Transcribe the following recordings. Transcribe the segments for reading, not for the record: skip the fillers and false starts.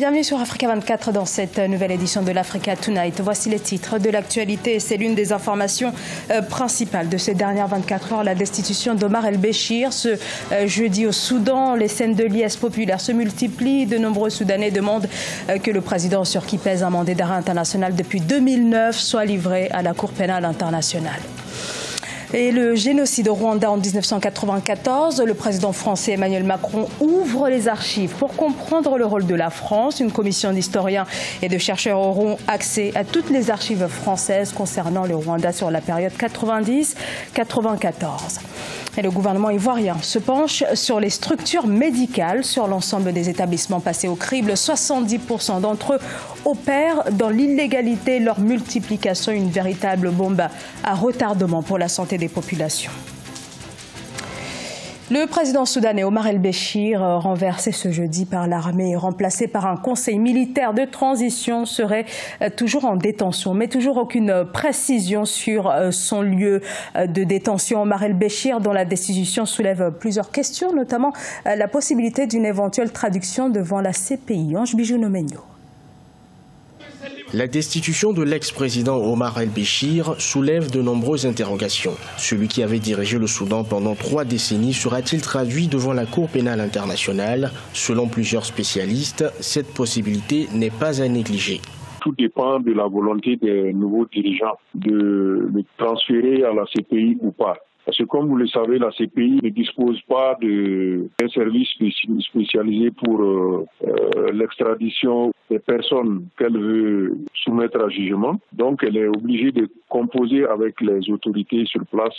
Bienvenue sur Africa 24 dans cette nouvelle édition de l'Africa Tonight. Voici les titres de l'actualité. C'est l'une des informations principales de ces dernières 24 heures. La destitution d'Omar el-Béchir ce jeudi au Soudan. Les scènes de liesse populaire se multiplient. De nombreux Soudanais demandent que le président sur qui pèse un mandat d'arrêt international depuis 2009 soit livré à la Cour pénale internationale. Et le génocide au Rwanda en 1994, le président français Emmanuel Macron ouvre les archives pour comprendre le rôle de la France. Une commission d'historiens et de chercheurs auront accès à toutes les archives françaises concernant le Rwanda sur la période 90-94. Et le gouvernement ivoirien se penche sur les structures médicales sur l'ensemble des établissements passés au crible. 70% d'entre eux opèrent dans l'illégalité. Leur multiplication, une véritable bombe à retardement pour la santé des populations. Le président soudanais Omar el-Béchir, renversé ce jeudi par l'armée et remplacé par un conseil militaire de transition, serait toujours en détention, mais toujours aucune précision sur son lieu de détention. Omar el-Béchir, dont la destitution soulève plusieurs questions, notamment la possibilité d'une éventuelle traduction devant la CPI. Ange Bijou-Nomenyo. La destitution de l'ex-président Omar el-Béchir soulève de nombreuses interrogations. Celui qui avait dirigé le Soudan pendant 3 décennies sera-t-il traduit devant la Cour pénale internationale? Selon plusieurs spécialistes, cette possibilité n'est pas à négliger. Tout dépend de la volonté des nouveaux dirigeants de le transférer à la CPI ou pas. Parce que comme vous le savez, la CPI ne dispose pas d'un service spécialisé pour l'extradition des personnes qu'elle veut soumettre à jugement. Donc elle est obligée de composer avec les autorités sur place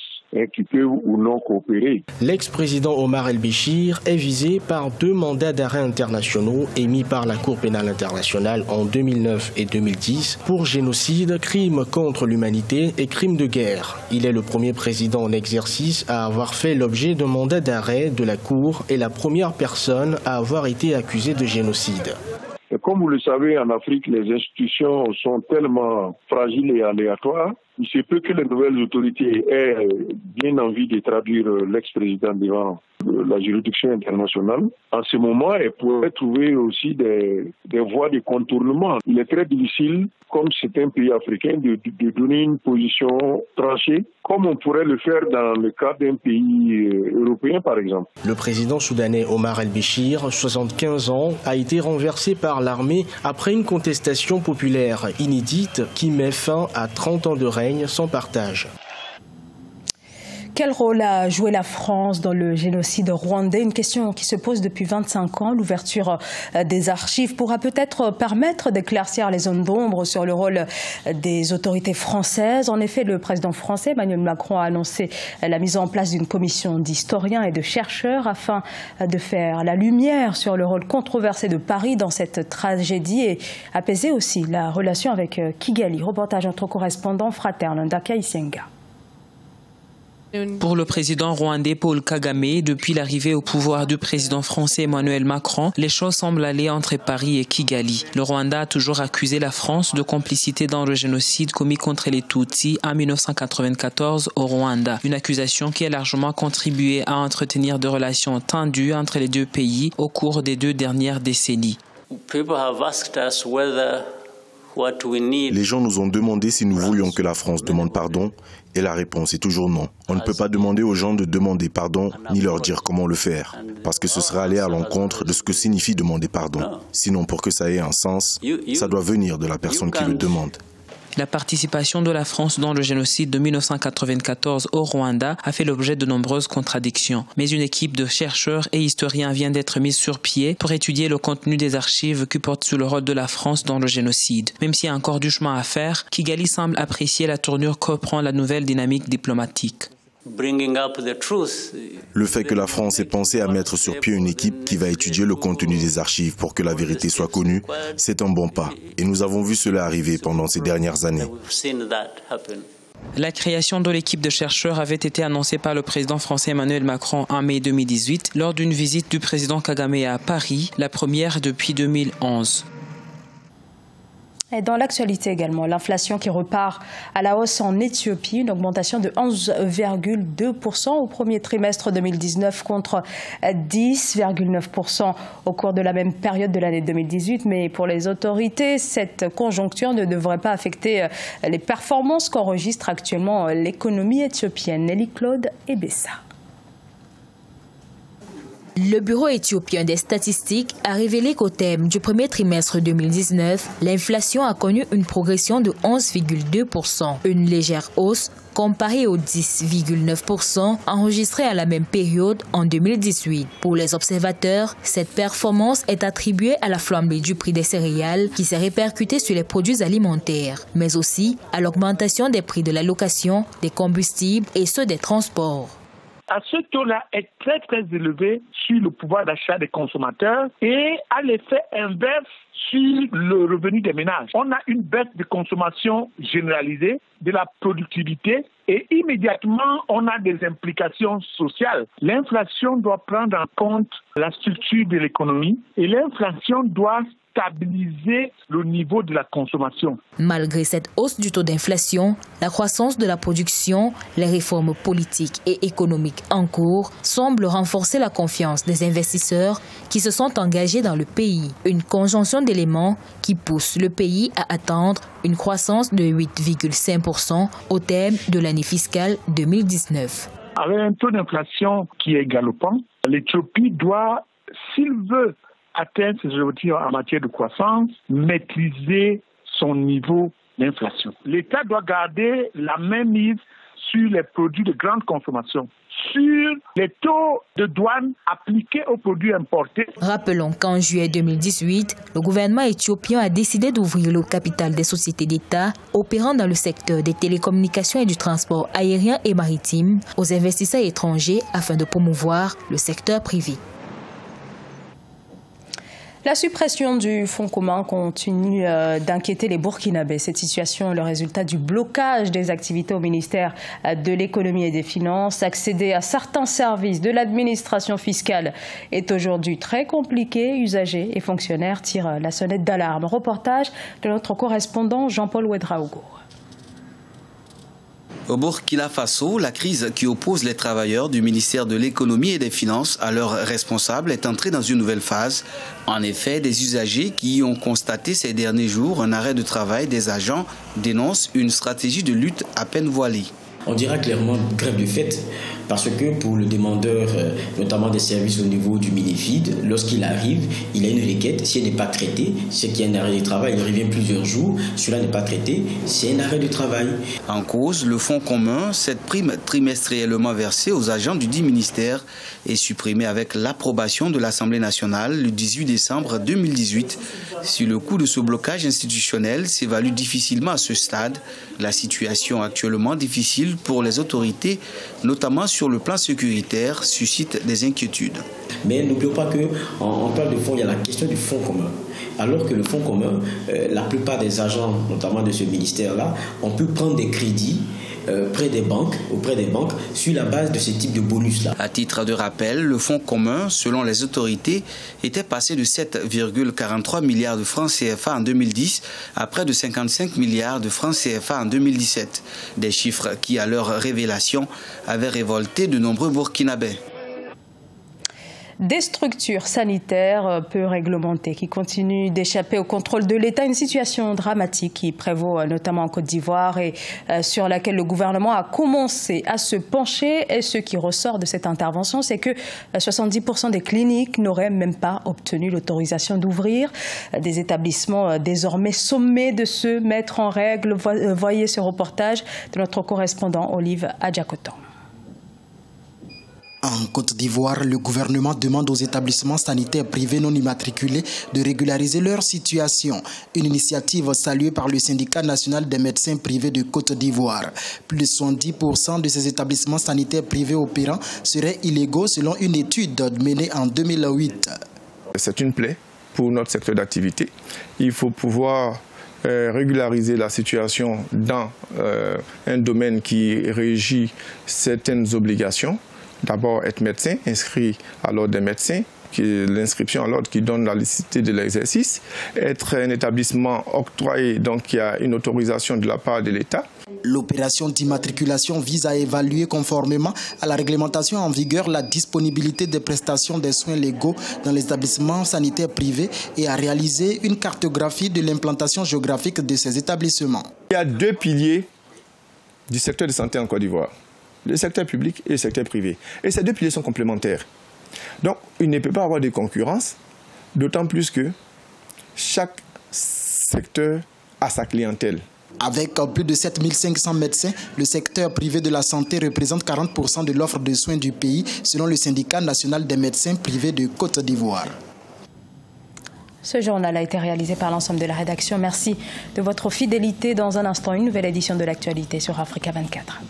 qui peuvent ou non coopérer. L'ex-président Omar el-Béchir est visé par 2 mandats d'arrêt internationaux émis par la Cour pénale internationale en 2009 et 2010 pour génocide, crimes contre l'humanité et crimes de guerre. Il est le premier président en exercice à avoir fait l'objet d'un mandat d'arrêt de la Cour et la première personne à avoir été accusée de génocide. Comme vous le savez, en Afrique, les institutions sont tellement fragiles et aléatoires. Il se peut que les nouvelles autorités aient bien envie de traduire l'ex-président devant la juridiction internationale. En ce moment, elles pourraient trouver aussi des voies de contournement. Il est très difficile, comme c'est un pays africain, de donner une position tranchée, comme on pourrait le faire dans le cas d'un pays européen, par exemple. Le président soudanais Omar el-Béchir, 75 ans, a été renversé par l'armée après une contestation populaire inédite qui met fin à 30 ans de règne sans partage. Quel rôle a joué la France dans le génocide rwandais? Une question qui se pose depuis 25 ans. L'ouverture des archives pourra peut-être permettre d'éclaircir les zones d'ombre sur le rôle des autorités françaises. En effet, le président français Emmanuel Macron a annoncé la mise en place d'une commission d'historiens et de chercheurs afin de faire la lumière sur le rôle controversé de Paris dans cette tragédie et apaiser aussi la relation avec Kigali. Reportage entre correspondants fraternes Ndaka Isenga. Pour le président rwandais Paul Kagame, depuis l'arrivée au pouvoir du président français Emmanuel Macron, les choses semblent aller entre Paris et Kigali. Le Rwanda a toujours accusé la France de complicité dans le génocide commis contre les Tutsis en 1994 au Rwanda. Une accusation qui a largement contribué à entretenir des relations tendues entre les deux pays au cours des 2 dernières décennies. Les gens nous ont demandé si nous voulions que la France demande pardon et la réponse est toujours non. On ne peut pas demander aux gens de demander pardon ni leur dire comment le faire parce que ce sera aller à l'encontre de ce que signifie demander pardon. Sinon, pour que ça ait un sens, ça doit venir de la personne qui le demande. La participation de la France dans le génocide de 1994 au Rwanda a fait l'objet de nombreuses contradictions. Mais une équipe de chercheurs et historiens vient d'être mise sur pied pour étudier le contenu des archives qui portent sur le rôle de la France dans le génocide. Même s'il y a encore du chemin à faire, Kigali semble apprécier la tournure que prend la nouvelle dynamique diplomatique. Le fait que la France ait pensé à mettre sur pied une équipe qui va étudier le contenu des archives pour que la vérité soit connue, c'est un bon pas. Et nous avons vu cela arriver pendant ces dernières années. La création de l'équipe de chercheurs avait été annoncée par le président français Emmanuel Macron en mai 2018 lors d'une visite du président Kagame à Paris, la première depuis 2011. Et dans l'actualité également, l'inflation qui repart à la hausse en Éthiopie, une augmentation de 11,2% au premier trimestre 2019 contre 10,9% au cours de la même période de l'année 2018. Mais pour les autorités, cette conjoncture ne devrait pas affecter les performances qu'enregistre actuellement l'économie éthiopienne. Nelly Claude Ebessa. Le Bureau éthiopien des statistiques a révélé qu'au terme du premier trimestre 2019, l'inflation a connu une progression de 11,2%, une légère hausse comparée aux 10,9% enregistrés à la même période en 2018. Pour les observateurs, cette performance est attribuée à la flambée du prix des céréales qui s'est répercutée sur les produits alimentaires, mais aussi à l'augmentation des prix de la location, des combustibles et ceux des transports. Ce taux-là est très élevé sur le pouvoir d'achat des consommateurs et a l'effet inverse sur le revenu des ménages. On a une baisse de consommation généralisée, de la productivité et immédiatement on a des implications sociales. L'inflation doit prendre en compte la structure de l'économie et l'inflation doit stabiliser le niveau de la consommation. Malgré cette hausse du taux d'inflation, la croissance de la production, les réformes politiques et économiques en cours semblent renforcer la confiance des investisseurs qui se sont engagés dans le pays. Une conjonction d'éléments qui pousse le pays à attendre une croissance de 8,5% au terme de l'année fiscale 2019. Avec un taux d'inflation qui est galopant, l'Éthiopie doit, s'il veut atteindre ses objectifs en matière de croissance, maîtriser son niveau d'inflation. L'État doit garder la même mise sur les produits de grande consommation, sur les taux de douane appliqués aux produits importés. Rappelons qu'en juillet 2018, le gouvernement éthiopien a décidé d'ouvrir le capital des sociétés d'État opérant dans le secteur des télécommunications et du transport aérien et maritime aux investisseurs étrangers afin de promouvoir le secteur privé. La suppression du fonds commun continue d'inquiéter les Burkinabés. Cette situation est le résultat du blocage des activités au ministère de l'économie et des finances. Accéder à certains services de l'administration fiscale est aujourd'hui très compliqué. Usagers et fonctionnaires tirent la sonnette d'alarme. Reportage de notre correspondant Jean-Paul Ouedraogo. Au Burkina Faso, la crise qui oppose les travailleurs du ministère de l'économie et des finances à leurs responsables est entrée dans une nouvelle phase. En effet, des usagers qui ont constaté ces derniers jours un arrêt de travail des agents dénoncent une stratégie de lutte à peine voilée. On dira clairement grève de fait parce que pour le demandeur, notamment des services au niveau du Minefid, lorsqu'il arrive, il a une requête. Si elle n'est pas traitée, c'est qu'il y a un arrêt de travail. Il revient plusieurs jours. Cela n'est pas traité, c'est un arrêt de travail. En cause, le fonds commun, cette prime trimestriellement versée aux agents du dit ministère est supprimée avec l'approbation de l'Assemblée nationale le 18 décembre 2018. Si le coût de ce blocage institutionnel s'évalue difficilement à ce stade, la situation actuellement difficile pour les autorités, notamment sur le plan sécuritaire, suscite des inquiétudes. Mais n'oublions pas qu'en parle de fonds, il y a la question du fonds commun. Alors que le fonds commun, la plupart des agents, notamment de ce ministère-là, on peut prendre des crédits auprès des banques, sur la base de ce type de bonus-là. À titre de rappel, le fonds commun, selon les autorités, était passé de 7,43 milliards de francs CFA en 2010 à près de 55 milliards de francs CFA en 2017. Des chiffres qui, à leur révélation, avaient révolté de nombreux Burkinabés. Des structures sanitaires peu réglementées qui continuent d'échapper au contrôle de l'État, une situation dramatique qui prévaut notamment en Côte d'Ivoire et sur laquelle le gouvernement a commencé à se pencher. Et ce qui ressort de cette intervention, c'est que 70% des cliniques n'auraient même pas obtenu l'autorisation d'ouvrir. Des établissements désormais sommés de se mettre en règle. Voyez ce reportage de notre correspondant Olive Adjakotan. En Côte d'Ivoire, le gouvernement demande aux établissements sanitaires privés non immatriculés de régulariser leur situation. Une initiative saluée par le syndicat national des médecins privés de Côte d'Ivoire. Plus de 70% de ces établissements sanitaires privés opérants seraient illégaux selon une étude menée en 2008. C'est une plaie pour notre secteur d'activité. Il faut pouvoir régulariser la situation dans un domaine qui régit certaines obligations. D'abord, être médecin, inscrit à l'ordre des médecins, l'inscription à l'ordre qui donne la licité de l'exercice, être un établissement octroyé, donc il y a une autorisation de la part de l'État. L'opération d'immatriculation vise à évaluer conformément à la réglementation en vigueur la disponibilité des prestations des soins légaux dans les établissements sanitaires privés et à réaliser une cartographie de l'implantation géographique de ces établissements. Il y a deux piliers du secteur de santé en Côte d'Ivoire, le secteur public et le secteur privé. Et ces deux piliers sont complémentaires. Donc, il ne peut pas avoir de concurrence, d'autant plus que chaque secteur a sa clientèle. Avec plus de 7500 médecins, le secteur privé de la santé représente 40% de l'offre de soins du pays, selon le syndicat national des médecins privés de Côte d'Ivoire. Ce journal a été réalisé par l'ensemble de la rédaction. Merci de votre fidélité. Dans un instant, une nouvelle édition de l'actualité sur Africa 24.